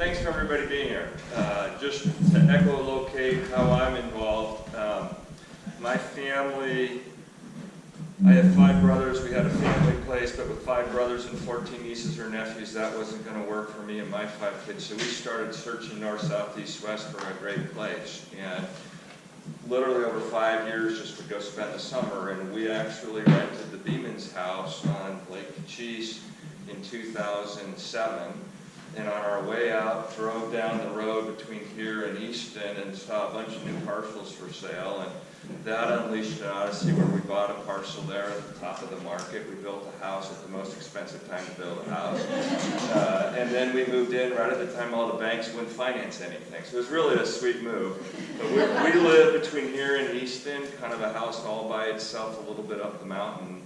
Thanks for everybody being here. Just to echolocate how I'm involved, my family, I have 5 brothers. We had a family place, but with 5 brothers and 14 nieces or nephews, that wasn't going to work for me and my 5 kids. So we started searching north, south, east, west for a great place. And literally over 5 years, just would go spend the summer. And we actually rented the Beeman's house on Lake Kachess in 2007. And on our way out, drove down the road between here and Easton and saw a bunch of new parcels for sale. And that unleashed an odyssey where we bought a parcel there at the top of the market. We built a house at the most expensive time to build a house. And then we moved in right at the time all the banks wouldn't finance anything. So it was really a sweet move. But we live between here and Easton, kind of a house all by itself, a little bit up the mountain.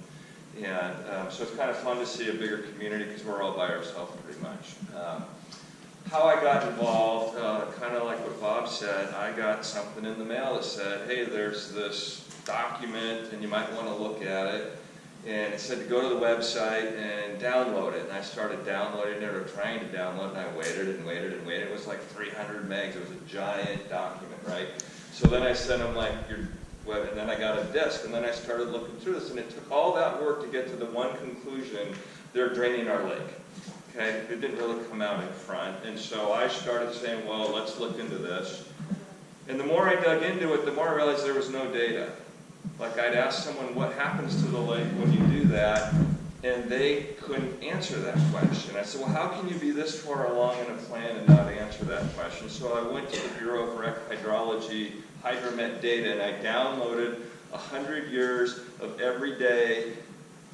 And so it's kind of fun to see a bigger community because we're all by ourselves pretty much. How I got involved, kind of like what Bob said, I got something in the mail that said, hey, there's this document and you might want to look at it. And it said to go to the website and download it. And I started downloading it or trying to download it, and I waited and waited and waited. It was like 300 megs. It was a giant document, right? So then I sent them like, and then I got a disk, and then I started looking through this, and it took all that work to get to the one conclusion: they're draining our lake. Okay, it didn't really come out in front, and so I started saying, well, let's look into this. And the more I dug into it, the more I realized there was no data. Like I'd ask someone, what happens to the lake when you do that? And they couldn't answer that question. I said, well, how can you be this far along in a plan and not answer that question? So I went to the Bureau of Hydrology, Hydromet data, and I downloaded 100 years of everyday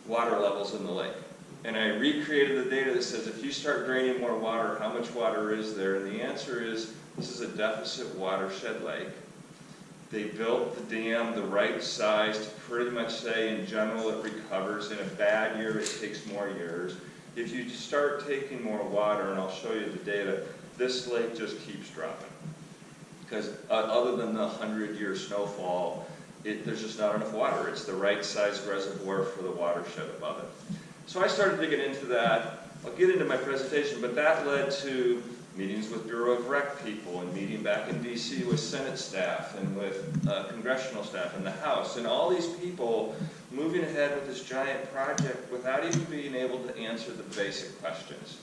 water levels in the lake. And I recreated the data that says, if you start draining more water, how much water is there? And the answer is, this is a deficit watershed lake. They built the dam the right size to pretty much say, in general, it recovers. In a bad year, it takes more years. If you start taking more water, and I'll show you the data, this lake just keeps dropping. Because other than the 100-year snowfall, there's just not enough water. It's the right size reservoir for the watershed above it. So I started digging into that. I'll get into my presentation, but that led to meetings with Bureau of Rec people and meeting back in DC with Senate staff and with congressional staff in the House, and all these people moving ahead with this giant project without even being able to answer the basic questions.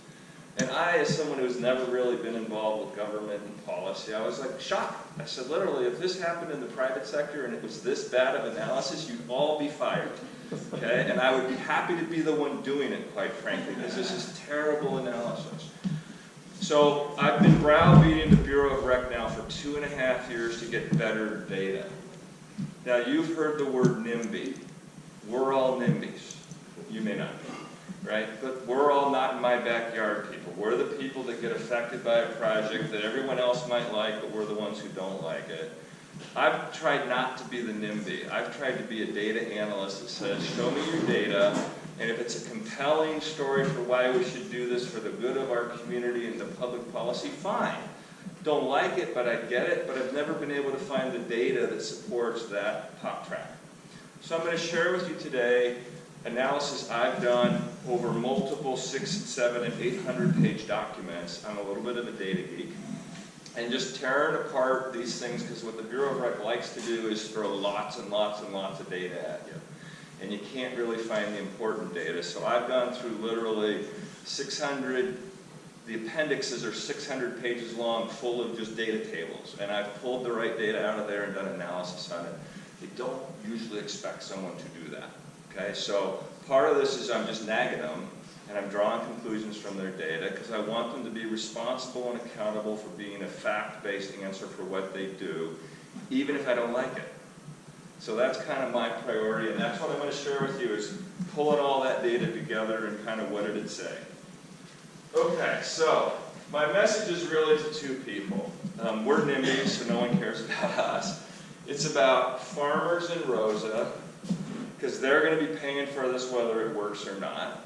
And I, as someone who's never really been involved with government and policy, I was like shocked. I said, literally, if this happened in the private sector and it was this bad of analysis, you'd all be fired. Okay? And I would be happy to be the one doing it, quite frankly, because this is terrible analysis. So I've been browbeating the Bureau of Rec now for 2.5 years to get better data. Now you've heard the word NIMBY. We're all NIMBYs. You may not be, right? But we're all not in my backyard people. We're the people that get affected by a project that everyone else might like, but we're the ones who don't like it. I've tried not to be the NIMBY. I've tried to be a data analyst that says, show me your data, and if it's a compelling story for why we should do this for the good of our community and the public policy, fine. Don't like it, but I get it, but I've never been able to find the data that supports that pop track. So I'm going to share with you today analysis I've done over multiple 600, 700, and 800 page documents. I'm a little bit of a data geek. And just tearing apart these things, because what the Bureau of Rec likes to do is throw lots and lots and lots of data at you. And you can't really find the important data. So I've gone through literally 600, the appendixes are 600 pages long, full of just data tables. And I've pulled the right data out of there and done analysis on it. They don't usually expect someone to do that. Okay, so part of this is I'm just nagging them, and I'm drawing conclusions from their data because I want them to be responsible and accountable for being a fact-based answer for what they do, even if I don't like it. So that's kind of my priority, and that's what I'm going to share with you, is pulling all that data together and kind of what did it say. Okay, so my message is really to 2 people. We're NIMBYs, so no one cares about us. It's about farmers in Rosa, because they're going to be paying for this whether it works or not,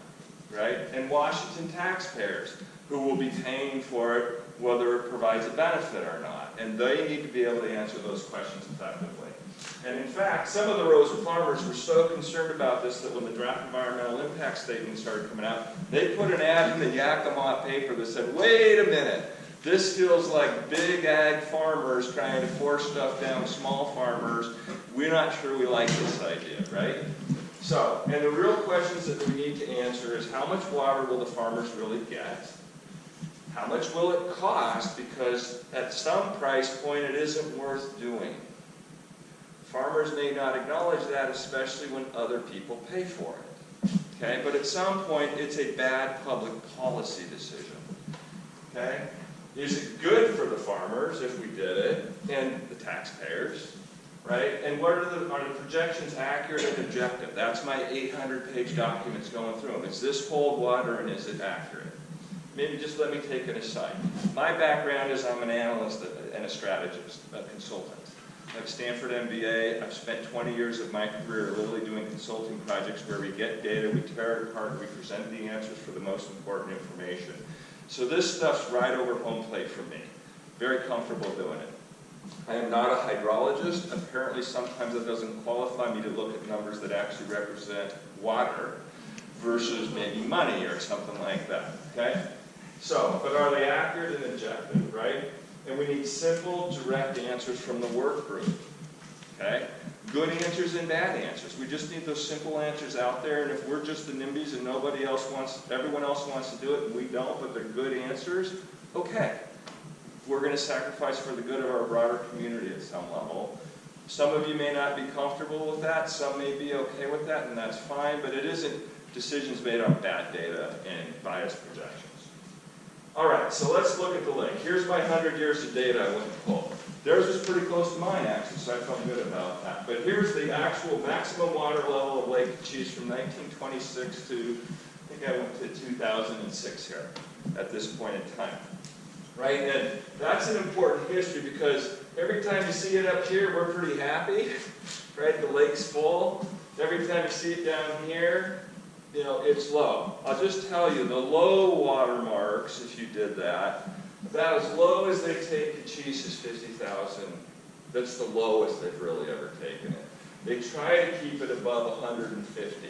right? And Washington taxpayers, who will be paying for it whether it provides a benefit or not. And they need to be able to answer those questions effectively. And in fact, some of the Rosa farmers were so concerned about this that when the draft environmental impact statement started coming out, they put an ad in the Yakima paper that said, wait a minute, This feels like big ag farmers trying to force stuff down small farmers. We're not sure we like this idea, right? So, and the real questions that we need to answer is how much water will the farmers really get? How much will it cost? Because at some price point it isn't worth doing. Farmers may not acknowledge that, especially when other people pay for it. Okay, but at some point it's a bad public policy decision. Okay? Is it good for the farmers if we did it, and the taxpayers, right? And what are the projections accurate and objective? That's my 800-page documents going through them. Is this hold water and is it accurate? Maybe just let me take an aside. My background is I'm an analyst and a strategist, a consultant. I have a Stanford MBA. I've spent 20 years of my career literally doing consulting projects where we get data, we tear it apart, we present the answers for the most important information. So this stuff's right over home plate for me. Very comfortable doing it. I am not a hydrologist. Apparently sometimes it doesn't qualify me to look at numbers that actually represent water versus maybe money or something like that, okay? So, but are they accurate and objective, right? And we need simple, direct answers from the work group, okay? Good answers and bad answers. We just need those simple answers out there, and if we're just the NIMBYs and nobody else wants, everyone else wants to do it and we don't, but they're good answers, okay. We're going to sacrifice for the good of our broader community at some level. Some of you may not be comfortable with that, some may be okay with that, and that's fine, but it isn't decisions made on bad data and biased projections. All right, so let's look at the lake. Here's my 100 years of data I went and pulled. Theirs was pretty close to mine, actually, so I felt good about that. But here's the actual maximum water level of Lake Kachess from 1926 to, I think I went to 2006 here, at this point in time. Right, and that's an important history because every time you see it up here, we're pretty happy, right? The lake's full. Every time you see it down here, you know, it's low. I'll just tell you, the low water marks, if you did that, about as low as they take Kachess is 50,000. That's the lowest they've really ever taken it. They try to keep it above 150.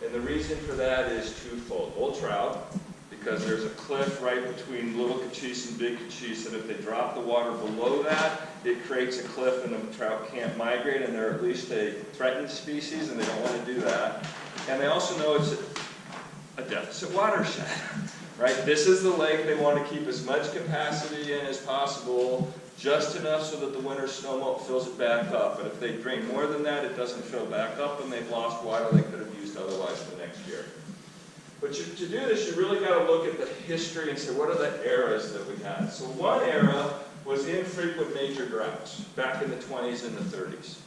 And the reason for that is twofold. Old trout, because there's a cliff right between Little Kachess and Big Kachess, and if they drop the water below that, it creates a cliff and the trout can't migrate, and they're at least a threatened species, and they don't want to do that. And they also know it's a deficit watershed, right? This is the lake they want to keep as much capacity in as possible, just enough so that the winter snowmelt fills it back up. But if they drain more than that, it doesn't fill back up, and they've lost water they could have used otherwise the next year. But to do this, you really got to look at the history and say, what are the eras that we had? So one era was infrequent major droughts, back in the 20s and the 30s.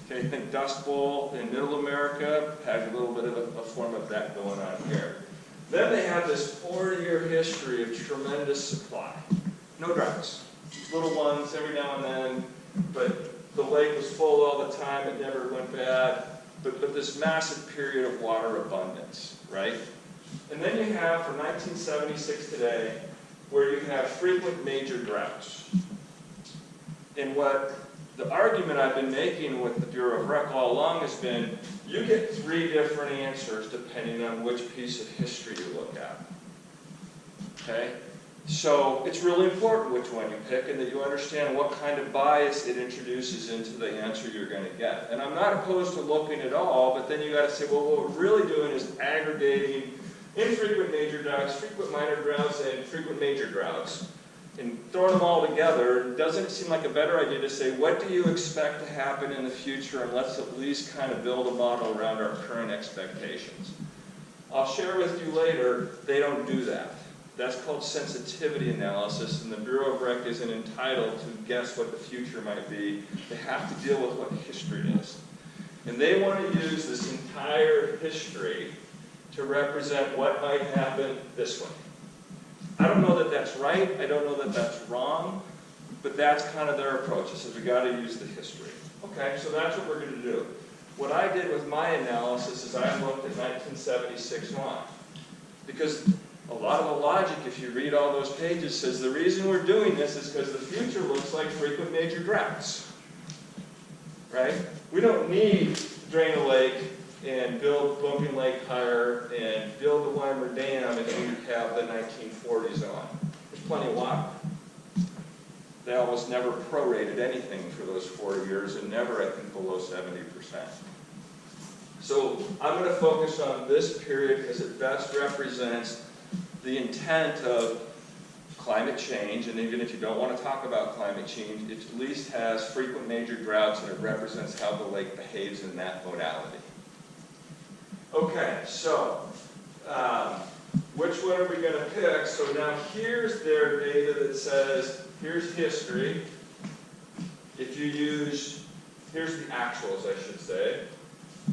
Okay, I think Dust Bowl in Middle America had a little bit of a form of that going on here. Then they had this 40-year history of tremendous supply. No droughts. Little ones every now and then, but the lake was full all the time, it never went bad. But this massive period of water abundance, right? And then you have, from 1976 today, where you have frequent major droughts. And what the argument I've been making with the Bureau of Rec all along has been, you get 3 different answers depending on which piece of history you look at. Okay? So it's really important which one you pick and that you understand what kind of bias it introduces into the answer you're going to get. And I'm not opposed to looking at all, but then you got to say, well, what we're really doing is aggregating infrequent major droughts, frequent minor droughts, and frequent major droughts, and throwing them all together. Doesn't it seem like a better idea to say, what do you expect to happen in the future, and let's at least kind of build a model around our current expectations. I'll share with you later, they don't do that. That's called sensitivity analysis, and the Bureau of Rec isn't entitled to guess what the future might be. They have to deal with what history is. And they want to use this entire history to represent what might happen this way. I don't know that that's right, I don't know that that's wrong, but that's kind of their approach. It says we got to use the history. Okay, so that's what we're going to do. What I did with my analysis is I looked at 1976 on. Because a lot of the logic, if you read all those pages, says the reason we're doing this is because the future looks like frequent major droughts. Right? We don't need to drain a lake and build Bumping Lake higher and build the Weimer Dam if we have the 1940s on. There's plenty of water. they almost never prorated anything for those 4 years, and never, I think, below 70%. So I'm going to focus on this period because it best represents the intent of climate change, and even if you don't want to talk about climate change, it at least has frequent major droughts, and it represents how the lake behaves in that modality. Okay, so which one are we going to pick? So now here's their data that says, here's history. If you use, here's the actuals, I should say.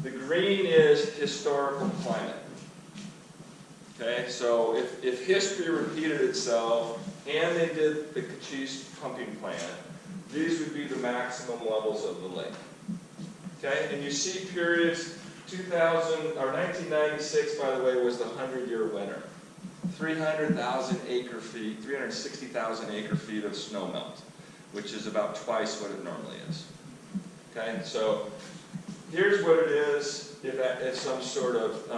The green is historical climate. Okay, so if history repeated itself and they did the Kachess pumping plant, these would be the maximum levels of the lake. Okay, and you see periods 1996, by the way, was the 100-year winter. 300,000 acre feet, 360,000 acre feet of snow melt, which is about twice what it normally is. Okay, so here's what it is if some sort of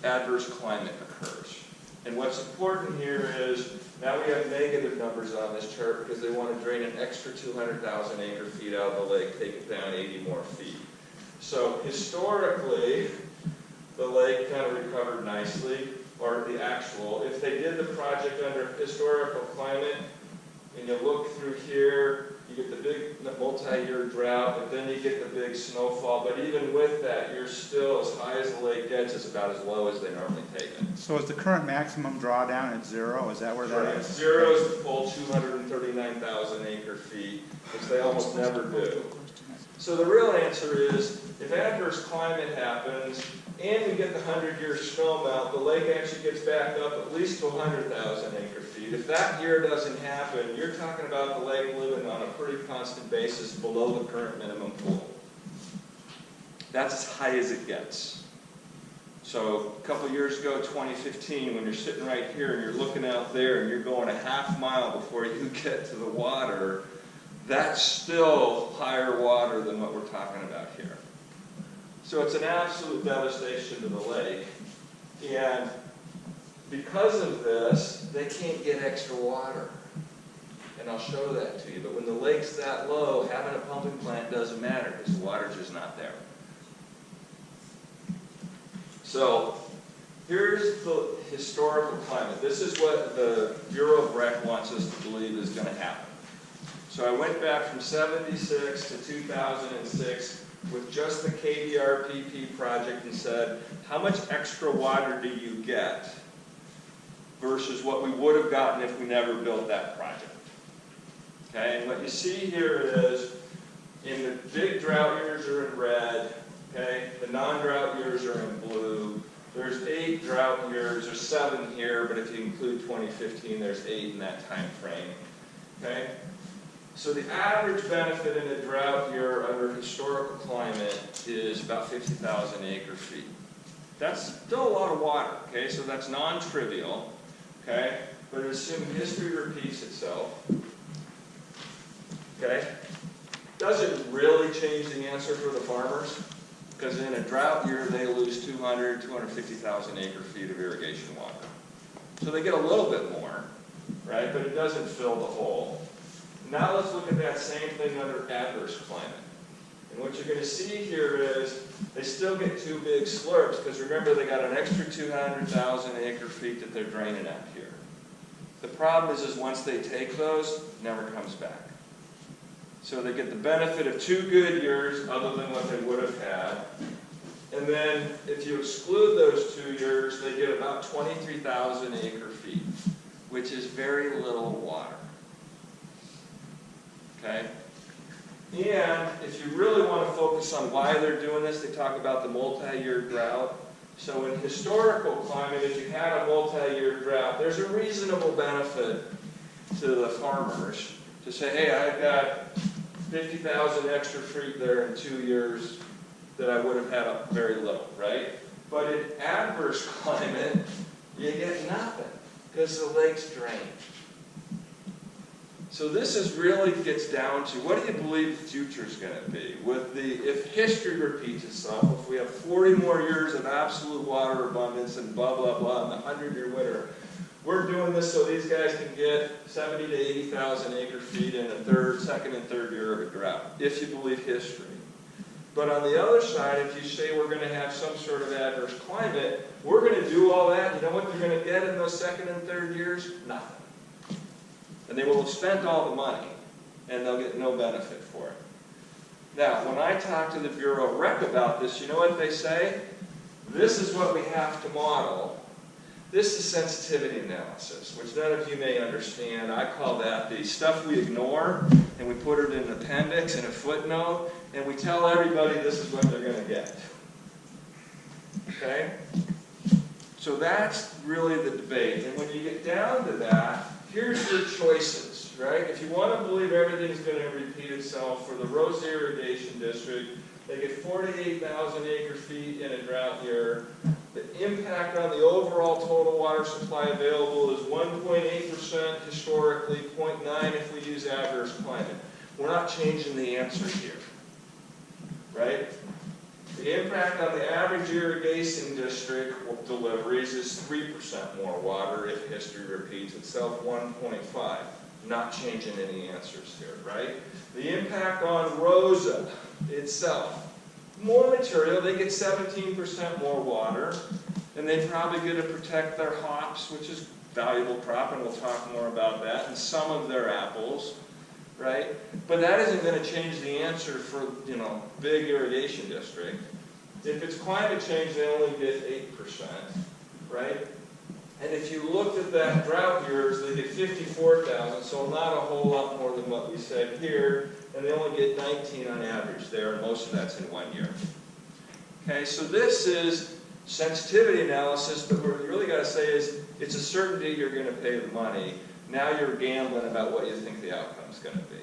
adverse climate occurs. And what's important here is, now we have negative numbers on this chart because they want to drain an extra 200,000 acre feet out of the lake, take it down 80 more feet. So historically, the lake kind of recovered nicely, or the actual. If they did the project under historical climate, and you look through here, you get the big multi-year drought, but then you get the big snowfall. But even with that, you're still, as high as the lake gets, it's about as low as they normally take it. So is the current maximum drawdown at 0? Is that where that is? 0 is the full 239,000 acre feet, which they almost never do. So the real answer is, if adverse climate happens, and we get the 100-year snow melt, the lake actually gets back up at least to 100,000 acre feet. If that year doesn't happen, you're talking about the lake living on a pretty constant basis below the current minimum pool. That's as high as it gets. So a couple years ago, 2015, when you're sitting right here and you're looking out there and you're going a half mile before you get to the water, that's still higher water than what we're talking about here. So it's an absolute devastation to the lake. And because of this, they can't get extra water. And I'll show that to you. But when the lake's that low, having a pumping plant doesn't matter because the water's just not there. So here's the historical climate. This is what the Bureau of Rec wants us to believe is going to happen. So I went back from 76 to 2006 with just the KDRPP project and said, how much extra water do you get versus what we would have gotten if we never built that project? Okay, and what you see here is, in the big drought years are in red, okay, the non-drought years are in blue. There's 8 drought years, there's 7 here, but if you include 2015, there's 8 in that time frame. Okay? So the average benefit in a drought year under historical climate is about 50,000 acre feet. That's still a lot of water, okay? So that's non-trivial, okay? But assuming history repeats itself, okay? Doesn't really change the answer for the farmers, because in a drought year, they lose 250,000 acre feet of irrigation water. So they get a little bit more, right? But it doesn't fill the hole. Now let's look at that same thing under adverse climate. And what you're going to see here is they still get 2 big slurps, because remember they got an extra 200,000 acre feet that they're draining out here. The problem is once they take those, it never comes back. So they get the benefit of 2 good years other than what they would have had. And then if you exclude those 2 years, they get about 23,000 acre feet, which is very little water. Okay? And if you really want to focus on why they're doing this, they talk about the multi-year drought. So in historical climate, if you had a multi-year drought, there's a reasonable benefit to the farmers to say, hey, I've got 50,000 extra feet there in 2 years that I would have had very little, right? But in adverse climate, you get nothing because the lake's drained. So this is really gets down to, what do you believe the future is going to be? If history repeats itself, if we have 40 more years of absolute water abundance and blah, blah, blah, and the 100-year winter, We're doing this so these guys can get 70 to 80,000 acre feet in a second and third year of a drought, if you believe history. But on the other side, if you say we're going to have some sort of adverse climate, we're going to do all that. You know what they're going to get in those second and third years? Nothing. And they will have spent all the money, and they'll get no benefit for it. Now, when I talk to the Bureau of Rec about this, you know what they say? This is what we have to model. This is sensitivity analysis, which none of you may understand. I call that the stuff we ignore, and we put it in an appendix and a footnote, and we tell everybody this is what they're going to get. Okay? So that's really the debate. And when you get down to that, here's your choices, right? If you want to believe everything's going to repeat itself, for the Rose Irrigation District, they get 48,000 acre feet in a drought year. The impact on the overall total water supply available is 1.8% historically, 0.9 if we use adverse climate. We're not changing the answer here, right? The impact on the average irrigation district deliveries is 3% more water if history repeats itself, 1.5. Not changing any answers here, right? The impact on Rosa itself, more material, they get 17% more water, and they probably get to protect their hops, which is valuable crop, and we'll talk more about that, and some of their apples, right? But that isn't going to change the answer for, you know, big irrigation district. If it's climate change, they only get 8%, right? And if you looked at that drought years, they get 54,000, so not a whole lot more than what we said here, and they only get 19 on average there, and most of that's in 1 year. Okay, so this is sensitivity analysis, but what we really got to say is it's a certainty you're going to pay the money. Now you're gambling about what you think the outcome's going to be.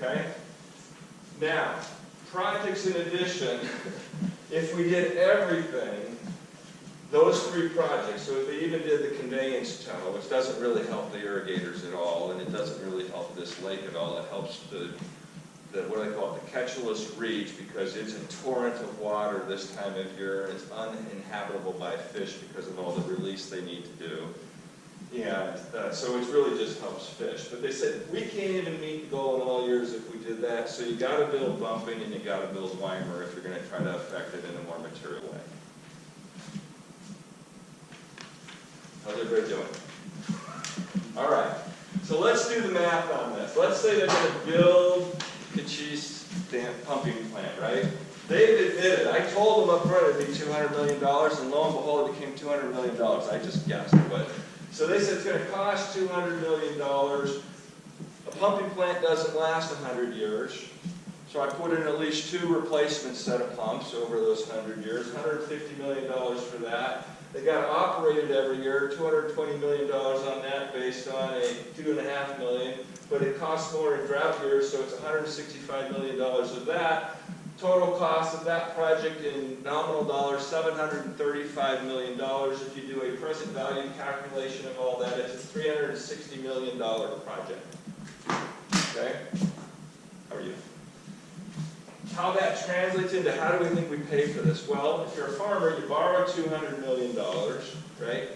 Okay? Now, projects in addition, if we did everything, those three projects, so if they even did the conveyance tunnel, which doesn't really help the irrigators at all, and it doesn't really help this lake at all, it helps the what I call it, the Kachess reach, because it's a torrent of water this time of year, and it's uninhabitable by fish because of all the release they need to do. And so it really just helps fish. But they said, we can't even meet the goal in all years if we did that, so you got to build bumping and you got to build Weimer if you're going to try to affect it in a more material way. How's everybody doing? All right, so let's do the math on this. Let's say they're going to build Kachess pumping plant, right? They've admitted, I told them up front it'd be $200 million, and lo and behold, it became $200 million. I just guessed, but. So they said it's going to cost $200 million. A pumping plant doesn't last 100 years. So I put in at least 2 replacement set of pumps over those 100 years, $150 million for that. They got to operate it every year, $220 million on that based on a $2.5 million, but it costs more in drought years, so it's $165 million of that. Total cost of that project in nominal dollars, $735 million. If you do a present value calculation of all that, it's a $360 million project. Okay? How are you? How that translates into how do we think we pay for this? Well, if you're a farmer, you borrow $200 million, right?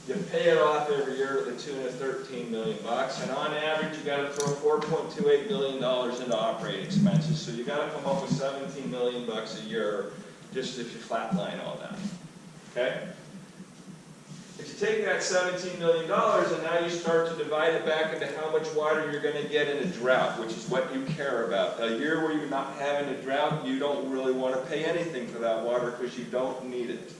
You pay it off every year to the tune of $13 million, and on average, you got to throw $4.28 billion into operating expenses. So you got to come up with $17 million a year, just if you flatline all that. Okay? If you take that $17 million and now you start to divide it back into how much water you're going to get in a drought, which is what you care about. A year where you're not having a drought, you don't really want to pay anything for that water because you don't need it.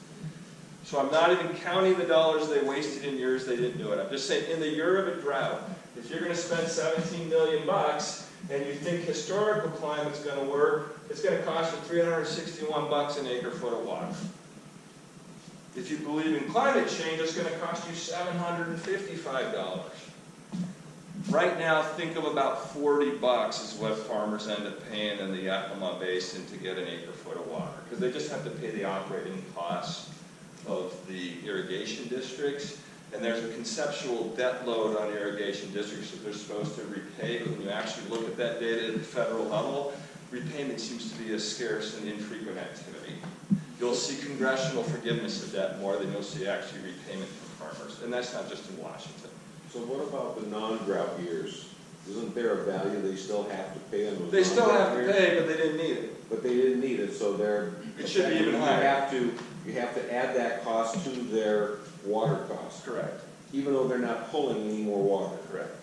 So I'm not even counting the dollars they wasted in years they didn't do it. I'm just saying in the year of a drought, if you're going to spend $17 million and you think historical climate's going to work, it's going to cost you $361 an acre foot of water. If you believe in climate change, it's going to cost you $755. Right now, think of about $40 is what farmers end up paying in the Yakima Basin to get an acre foot of water, because they just have to pay the operating costs of the irrigation districts, and there's a conceptual debt load on irrigation districts that they're supposed to repay, but when you actually look at that data at the federal level, repayment seems to be a scarce and infrequent activity. You'll see congressional forgiveness of debt more than you'll see actually repayment from farmers, and that's not just in Washington. So what about the non-drought years? Isn't there a value they still have to pay on those? They still have non-drought to years? pay, but they didn't need it. But they didn't need it, so they're. It should be even higher. You have to add that cost to their water cost, Correct. even though they're not pulling any more water. Correct.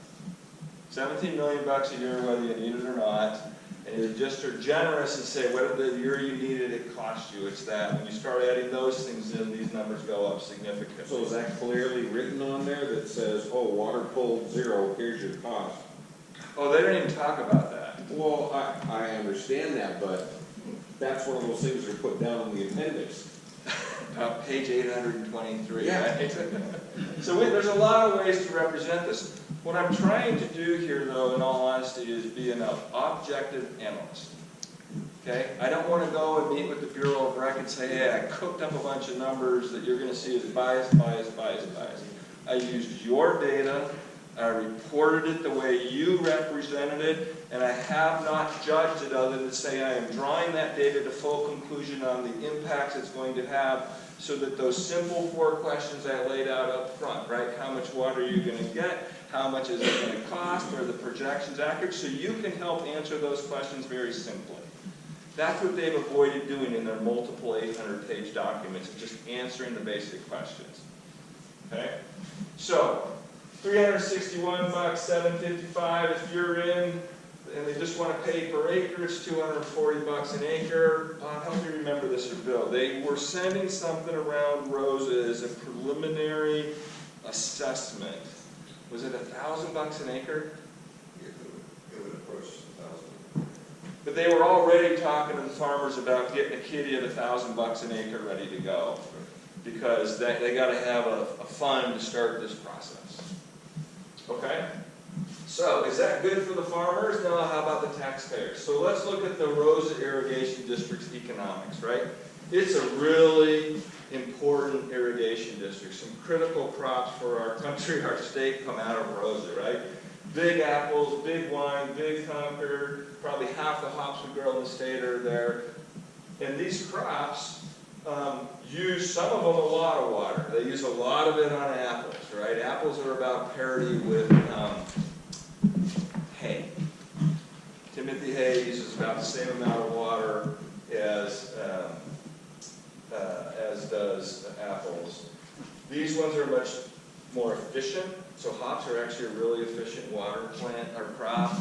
17 million bucks a year, whether you need it or not. And you just are generous and say, what did the year you needed it cost you? It's that. When you start adding those things in, these numbers go up significantly. So is that clearly written on there that says, oh, water pulled 0, here's your cost? Oh, they don't even talk about that. Well, I understand that, but that's one of those things that are put down in the appendix. Page 823. Yeah. Right? So there's a lot of ways to represent this. What I'm trying to do here, though, in all honesty, is be an objective analyst. Okay? I don't want to go and meet with the Bureau of Rec and say, hey, I cooked up a bunch of numbers that you're going to see as biased. I used your data, I reported it the way you represented it, and I have not judged it other than to say I am drawing that data to full conclusion on the impacts it's going to have, so that those simple 4 questions I laid out up front, right? How much water are you going to get? How much is it going to cost? Are the projections accurate? So you can help answer those questions very simply. That's what they've avoided doing in their multiple 800-page documents, just answering the basic questions. Okay? So, 361 bucks, 755 if you're in, and they just want to pay per acre, it's 240 bucks an acre. Help me remember this, or Bill. They were sending something around Rosa as a preliminary assessment. Was it $1,000 an acre? It would approach 1,000. But they were already talking to the farmers about getting a kitty at $1,000 an acre ready to go, because they got to have a fund to start this process. Okay? So, is that good for the farmers? No, how about the taxpayers? So let's look at the Rosa Irrigation District's economics, right? It's a really important irrigation district. Some critical crops for our country, our state, come out of Rosa, right? Big apples, big wine, big Concord, probably half the hops we grow in the state are there. And these crops use, some of them, a lot of water. They use a lot of it on apples, right? Apples are about parity with hay. Timothy hay uses about the same amount of water as does apples. These ones are much more efficient. So hops are actually a really efficient water plant or crop.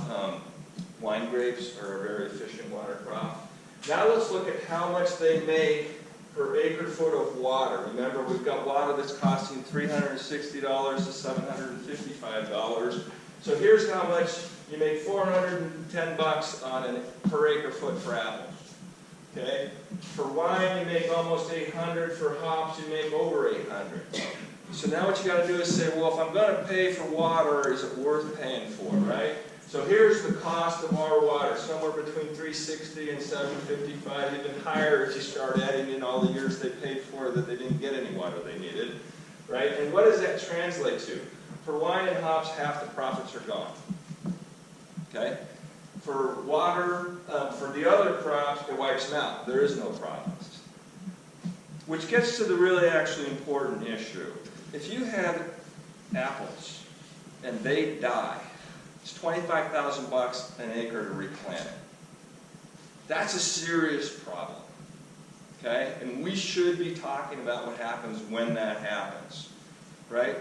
Wine grapes are a very efficient water crop. Now let's look at how much they make per acre foot of water. Remember, we've got water that's costing $360 to $755. So here's how much you make: 410 bucks on a per acre foot for apples. Okay? For wine, you make almost 800. For hops, you make over 800. So now what you got to do is say, well, if I'm going to pay for water, is it worth paying for, right? So here's the cost of our water, somewhere between $360 and $755, even higher if you start adding in all the years they paid for that they didn't get any water they needed, right? And what does that translate to? For wine and hops, half the profits are gone. Okay? For water, for the other crops, it wipes them out. There is no profits. Which gets to the really actually important issue. If you have apples and they die, it's $25,000 an acre to replant it. That's a serious problem. Okay? And we should be talking about what happens when that happens. Right?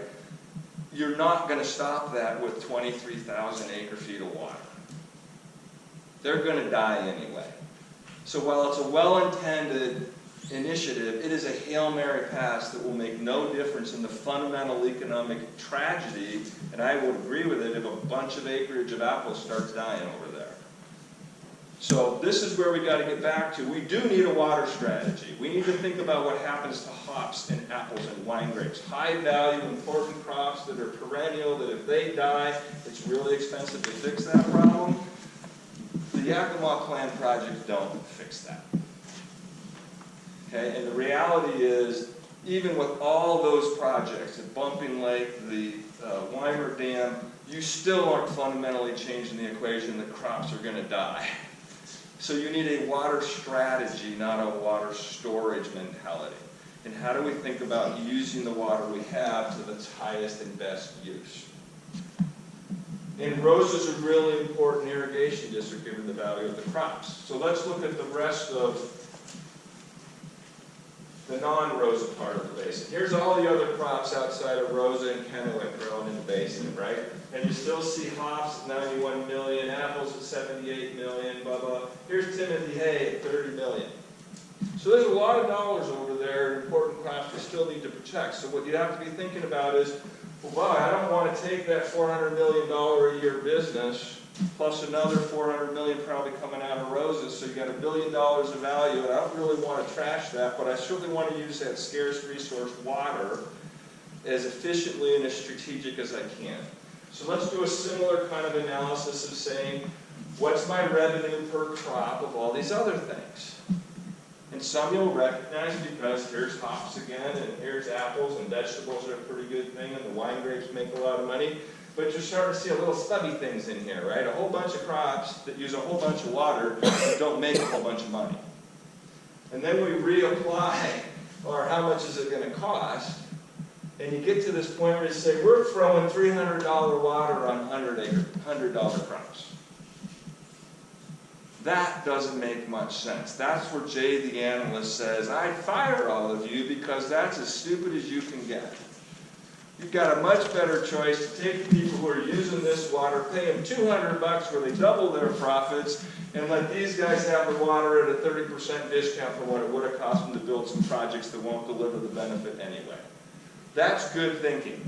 You're not going to stop that with 23,000 acre feet of water. They're going to die anyway. So while it's a well-intended initiative, it is a Hail Mary pass that will make no difference in the fundamental economic tragedy, and I would agree with it if a bunch of acreage of apples starts dying over there. So this is where we got to get back to. We do need a water strategy. We need to think about what happens to hops and apples and wine grapes. High value, important crops that are perennial, that if they die, it's really expensive to fix that problem. The Yakima Plan projects don't fix that. Okay, and the reality is, even with all those projects, at Bumping Lake, the Weimer Dam, you still aren't fundamentally changing the equation that crops are going to die. So you need a water strategy, not a water storage mentality. And how do we think about using the water we have to its highest and best use? And Rosa's a really important irrigation district given the value of the crops. So let's look at the rest of the non-Rosa part of the basin. Here's all the other crops outside of Rosa and Kennewick grown in the basin, right? And you still see hops at 91 million, apples at 78 million, blah, blah. Here's Timothy hay at 30 million. So there's a lot of dollars over there, important crops we still need to protect. So what you have to be thinking about is, well, wow, I don't want to take that $400 million a year business plus another $400 million probably coming out of Rosa's, so you got $1 billion of value, and I don't really want to trash that, but I certainly want to use that scarce resource, water, as efficiently and as strategic as I can. So let's do a similar kind of analysis of saying, what's my revenue per crop of all these other things? And some you'll recognize because here's hops again, and here's apples, and vegetables are a pretty good thing, and the wine grapes make a lot of money. But you're starting to see a little stubby things in here, right? A whole bunch of crops that use a whole bunch of water but don't make a whole bunch of money. And then we reapply, or how much is it going to cost? And you get to this point where you say, we're throwing $300 water on $100 crops. That doesn't make much sense. That's where Jay the analyst says, I'd fire all of you because that's as stupid as you can get. You've got a much better choice to take the people who are using this water, pay them $200 where they double their profits, and let these guys have the water at a 30% discount for what it would have cost them to build some projects that won't deliver the benefit anyway. That's good thinking.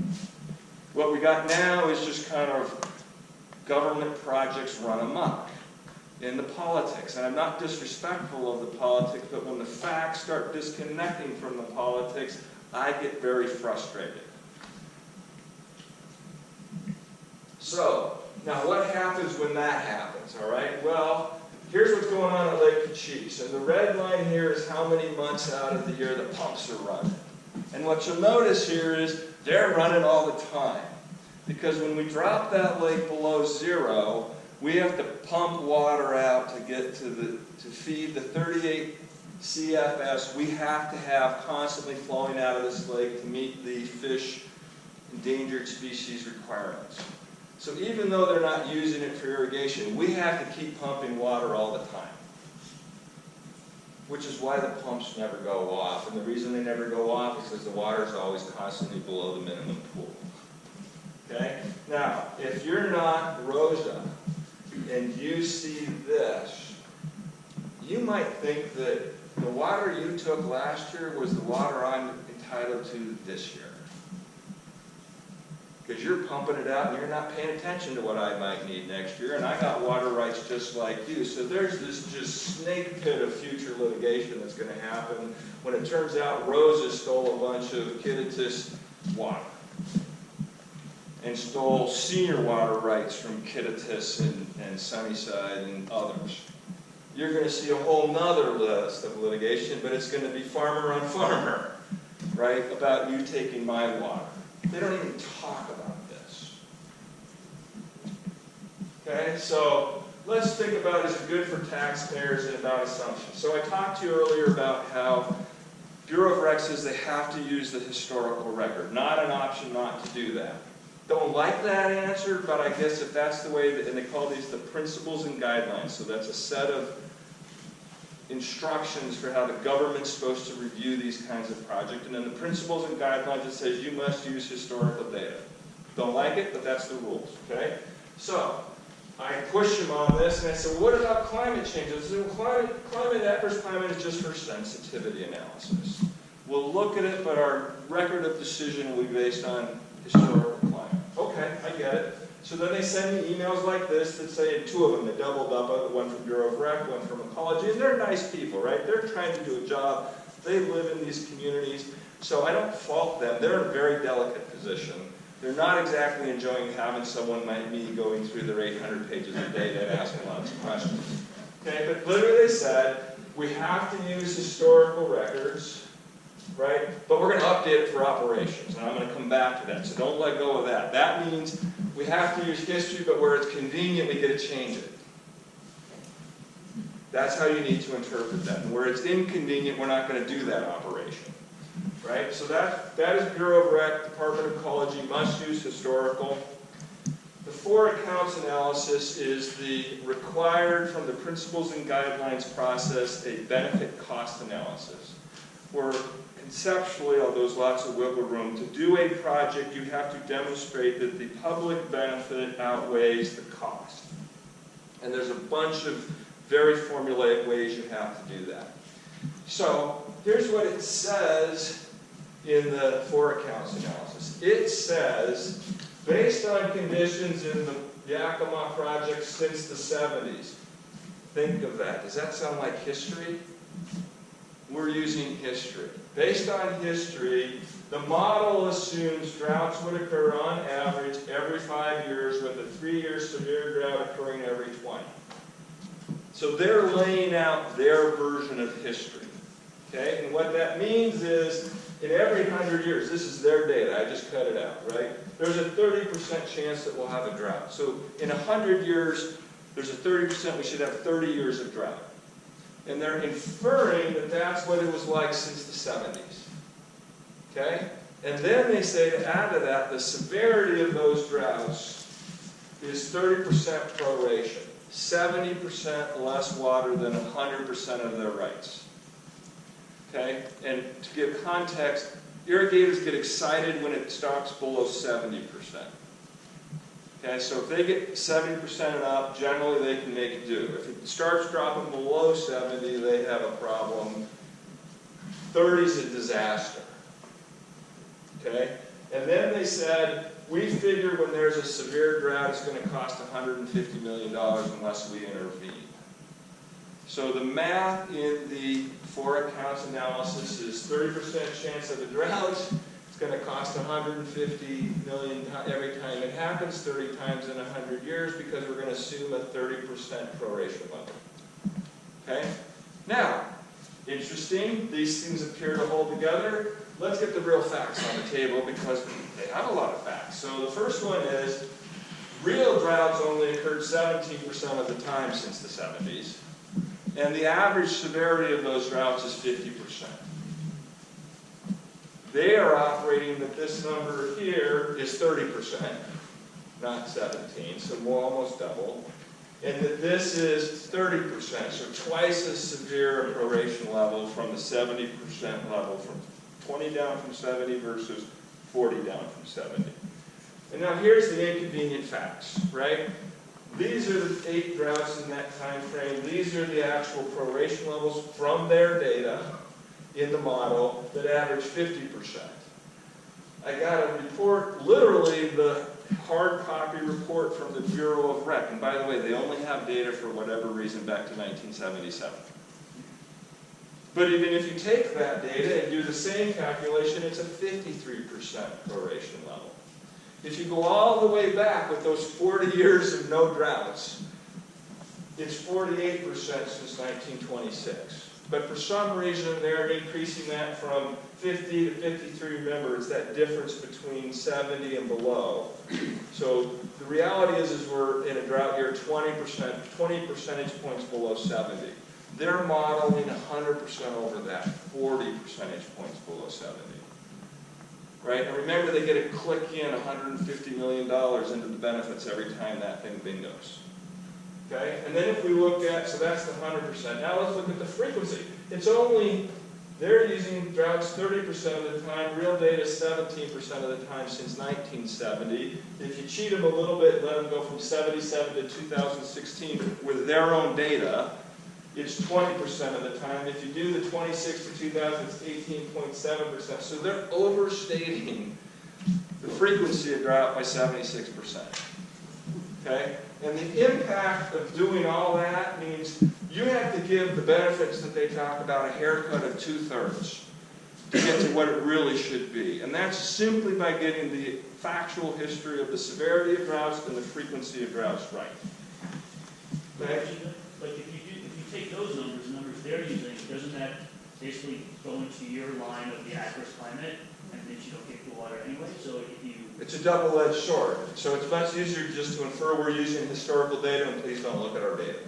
What we got now is just kind of government projects run amok in the politics. And I'm not disrespectful of the politics, but when the facts start disconnecting from the politics, I get very frustrated. So, now what happens when that happens, all right? Well, here's what's going on at Lake Kachess. And the red line here is how many months out of the year the pumps are running. And what you'll notice here is they're running all the time. Because when we drop that lake below zero, we have to pump water out to get to feed the 38 CFS we have to have constantly flowing out of this lake to meet the fish endangered species requirements. So even though they're not using it for irrigation, we have to keep pumping water all the time. Which is why the pumps never go off. And the reason they never go off is because the water is always constantly below the minimum pool. Okay? Now, if you're not Rosa and you see this, you might think that the water you took last year was the water I'm entitled to this year. Because you're pumping it out and you're not paying attention to what I might need next year, and I got water rights just like you. So there's this just snake pit of future litigation that's going to happen when it turns out Rosa stole a bunch of Kachess water and stole senior water rights from Kachess and Sunnyside and others. You're going to see a whole nother list of litigation, but it's going to be farmer on farmer, right, about you taking my water. They don't even talk about this. Okay, so let's think about is it good for taxpayers and about assumptions. So I talked to you earlier about how Bureau of Rec says they have to use the historical record, not an option not to do that. Don't like that answer, but I guess if that's the way, and they call these the principles and guidelines, so that's a set of instructions for how the government's supposed to review these kinds of projects, and then the principles and guidelines that says you must use historical data. Don't like it, but that's the rules, okay? So, I push them on this, and I said, well, what about climate change? I said, well, adverse climate is just for sensitivity analysis. We'll look at it, but our record of decision will be based on historical climate. Okay, I get it. So then they send me emails like this that say, two of them, they doubled up, one from Bureau of Rec, one from Ecology, and they're nice people, right? They're trying to do a job. They live in these communities, so I don't fault them. They're in a very delicate position. They're not exactly enjoying having someone like me going through their 800 pages of data and asking lots of questions. Okay, but literally they said, we have to use historical records, right? But we're going to update it for operations, and I'm going to come back to that, so don't let go of that. That means we have to use history, but where it's convenient, we get to change it. That's how you need to interpret that. And where it's inconvenient, we're not going to do that operation. right? So that is Bureau of Rec, Department of Ecology, must use historical. The 4 accounts analysis is the required from the principles and guidelines process a benefit cost analysis, where conceptually, although there's lots of wiggle room, to do a project you have to demonstrate that the public benefit outweighs the cost. And there's a bunch of very formulaic ways you have to do that. So here's what it says in the 4 accounts analysis. It says, based on conditions in the Yakima project since the 70s, think of that. Does that sound like history? We're using history. Based on history, the model assumes droughts would occur on average every 5 years, with a 3-year severe drought occurring every 20. So they're laying out their version of history. Okay? And what that means is, in every 100 years, this is their data, I just cut it out, right? There's a 30% chance that we'll have a drought. So in 100 years, there's a 30% we should have 30 years of drought. And they're inferring that that's what it was like since the 70s. Okay? And then they say to add to that, the severity of those droughts is 30% proration. 70% less water than 100% of their rights. Okay? And to give context, irrigators get excited when it stops below 70%. Okay, so if they get 70% and up, generally they can make do. If it starts dropping below 70, they have a problem. 30 is a disaster. Okay? And then they said, we figure when there's a severe drought, it's going to cost $150 million unless we intervene. So the math in the 4 accounts analysis is 30% chance of a drought. It's going to cost $150 million every time it happens, 30 times in 100 years, because we're going to assume a 30% proration level. Okay? Now, interesting, these things appear to hold together. Let's get the real facts on the table, because they have a lot of facts. So the first one is, real droughts only occurred 17% of the time since the 70s. And the average severity of those droughts is 50%. They are operating that this number here is 30%, not 17, so more, almost double. And that this is 30%, so twice as severe a proration level from the 70% level, from 20 down from 70 versus 40 down from 70. And now here's the inconvenient facts, right? These are the 8 droughts in that time frame. These are the actual proration levels from their data in the model that average 50%. I got a report, literally the hard copy report from the Bureau of Rec. And by the way, they only have data for whatever reason back to 1977. But even if you take that data and do the same calculation, it's a 53% proration level. If you go all the way back with those 40 years of no droughts, it's 48% since 1926. But for some reason, they're increasing that from 50 to 53. Remember, it's that difference between 70 and below. So the reality is we're in a drought year 20 percentage points below 70. They're modeling 100% over that, 40 percentage points below 70. Right? And remember, they get to click in $150 million into the benefits every time that thing bingos. Okay? And then if we look at, so that's the 100%. Now let's look at the frequency. It's only, they're using droughts 30% of the time, real data 17% of the time since 1970. If you cheat them a little bit, let them go from 77 to 2016 with their own data, it's 20% of the time. If you do the 26 to 2000, it's 18.7%. So they're overstating the frequency of drought by 76%. Okay? And the impact of doing all that means you have to give the benefits that they talk about a haircut of 2/3 to get to what it really should be. And that's simply by getting the factual history of the severity of droughts and the frequency of droughts right. Okay? But if you take those numbers they're using, doesn't that basically go into your line of the adverse climate, and then you don't get the water anyway? So if you... It's a double-edged sword. So it's much easier just to infer we're using historical data, and please don't look at our data,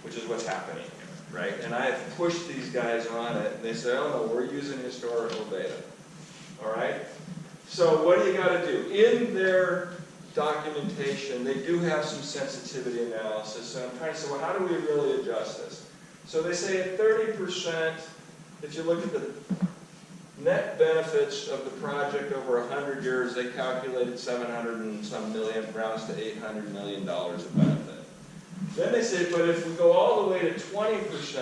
which is what's happening here. right? And I have pushed these guys on it, and they say, oh no, we're using historical data, all right? So what do you gotta do? In their documentation, they do have some sensitivity analysis, and I'm trying to say, well, how do we really adjust this? So they say at 30%, if you look at the net benefits of the project over 100 years, they calculated 700 and some million, rounds to $800 million of benefit. Then they say, but if we go all the way to 20%,